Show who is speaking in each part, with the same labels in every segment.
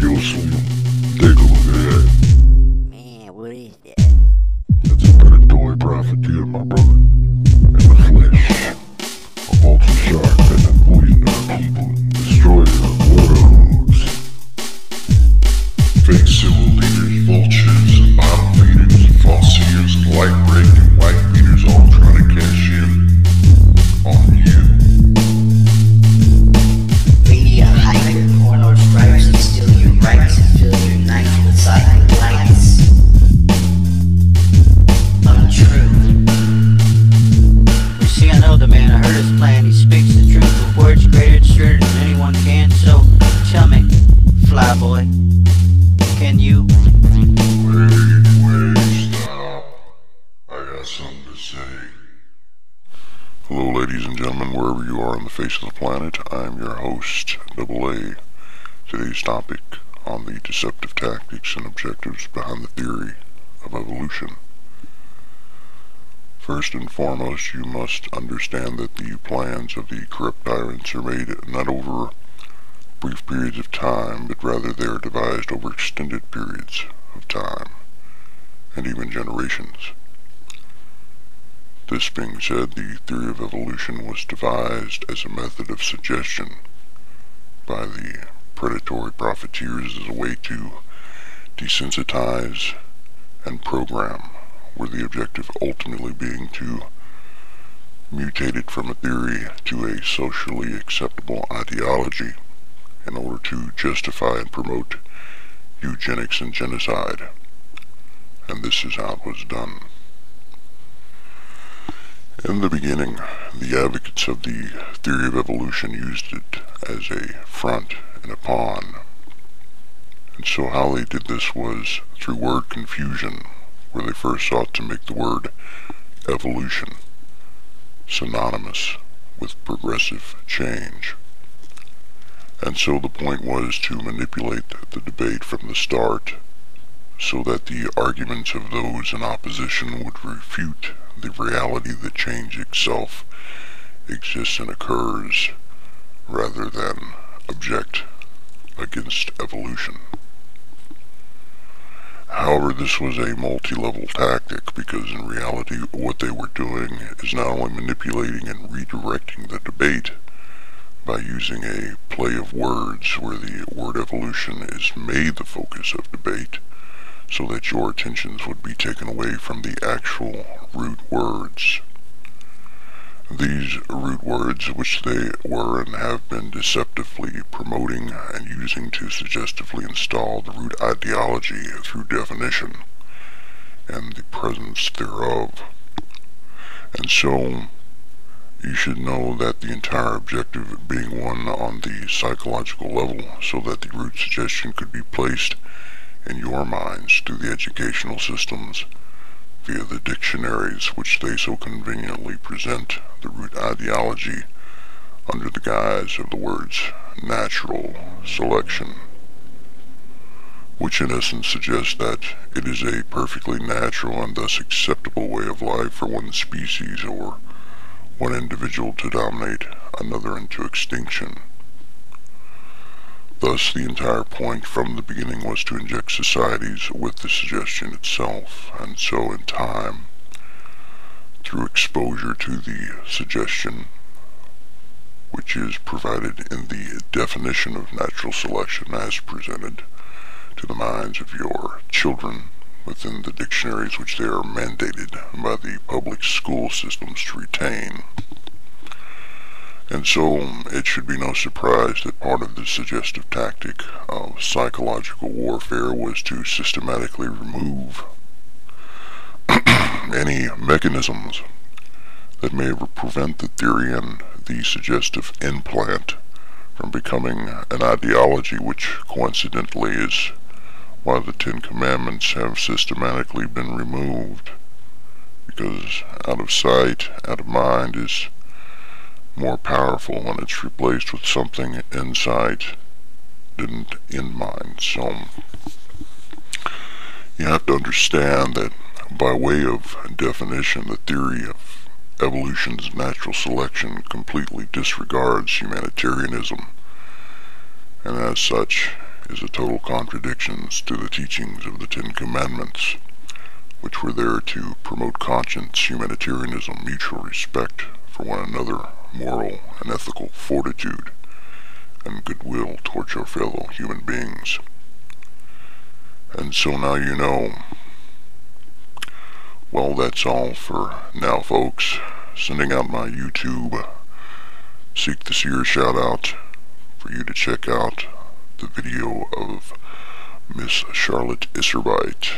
Speaker 1: Yo, son, take a look at that.
Speaker 2: Man, what is that?
Speaker 1: That's a predatory profiteer, my brother. In the flesh. A vulture shark that have poisoned our people and destroyed our worlds. Fake civil leaders, vultures, and bottom feeders, false seers, and light break and white beaters all trying to cash in on you.
Speaker 2: Media hyper, porno stripes, and steal your rights and fill your night with cycling lights. Untrue. You see, I know the man, I heard his plan. He speaks the truth with words greater and straighter than anyone can. So, tell me, flyboy, can you?
Speaker 1: Wait, stop. I got something to say. Hello, ladies and gentlemen, wherever you are on the face of the planet, I am your host, AA. Today's topic on the deceptive tactics and objectives behind the theory of evolution. First and foremost, you must understand that the plans of the corrupt tyrants are made not over brief periods of time, but rather they are devised over extended periods of time, and even generations. This being said, the theory of evolution was devised as a method of suggestion by the predatory profiteers as a way to desensitize and program, with the objective ultimately being to mutate it from a theory to a socially acceptable ideology in order to justify and promote eugenics and genocide. And this is how it was done. In the beginning, the advocates of the theory of evolution used it as a front and a pawn. And so how they did this was through word confusion, where they first sought to make the word evolution synonymous with progressive change. And so the point was to manipulate the debate from the start so that the arguments of those in opposition would refute the reality that change itself exists and occurs, rather than object against evolution. However, this was a multi-level tactic, because in reality what they were doing is not only manipulating and redirecting the debate by using a play of words where the word evolution is made the focus of debate, so that your attentions would be taken away from the actual root words. These root words, which they were and have been deceptively promoting and using to suggestively install the root ideology through definition and the presence thereof. And so, you should know that the entire objective being one on the psychological level, so that the root suggestion could be placed in your minds through the educational systems via the dictionaries which they so conveniently present the root ideology under the guise of the words natural selection, which in essence suggests that it is a perfectly natural and thus acceptable way of life for one species or one individual to dominate another into extinction. Thus, the entire point from the beginning was to inject societies with the suggestion itself, and so in time, through exposure to the suggestion, which is provided in the definition of natural selection as presented to the minds of your children within the dictionaries which they are mandated by the public school systems to retain. And so, it should be no surprise that part of the suggestive tactic of psychological warfare was to systematically remove any mechanisms that may prevent the theory and the suggestive implant from becoming an ideology, which coincidentally is why the Ten Commandments have systematically been removed, because out of sight, out of mind is more powerful when it's replaced with something in sight than in mind. So you have to understand that by way of definition, the theory of evolution's natural selection completely disregards humanitarianism, and as such is a total contradiction to the teachings of the Ten Commandments, which were there to promote conscience, humanitarianism, mutual respect for one another, moral and ethical fortitude, and goodwill towards your fellow human beings. And so now you know. Well, that's all for now, folks. Sending out my YouTube Seek the Seer shout out for you to check out the video of Miss Charlotte Isserbyte.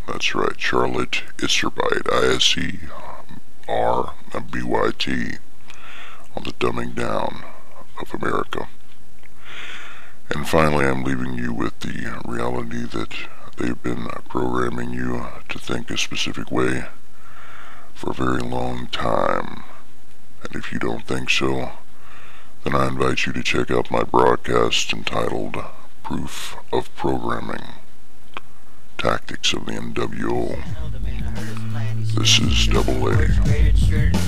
Speaker 1: That's right, Charlotte Isserbyte, ISCRBYT, on the dumbing down of America. And finally, I'm leaving you with the reality that they've been programming you to think a specific way for a very long time. And if you don't think so, then I invite you to check out my broadcast entitled Proof of Programming, Tactics of the NWO. This is Double A,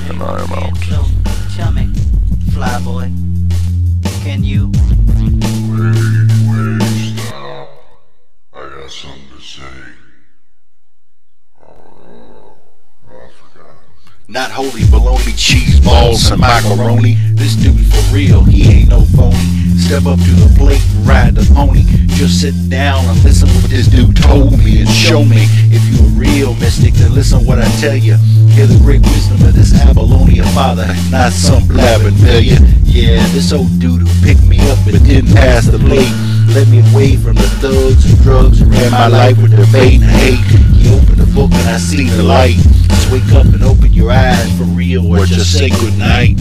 Speaker 1: and I am out.
Speaker 2: So tell me, flyboy, can you?
Speaker 1: Wait, stop. I got something to say. I forgot.
Speaker 3: Not holy bologna, cheese balls, and macaroni. This dude for real, he ain't no phony. Step up to the plate and ride the pony. Just sit down and listen what this dude told me and show me. If you a real mystic, then listen what I tell you. Hear the great wisdom of this Apollonia father, not some blabbing failure. Yeah, this old dude who picked me up but didn't pass the plate. Let me away from the thugs and drugs and ran my life with debate and hate. He opened the book and I see the light. Just wake up and open your eyes for real or just say goodnight.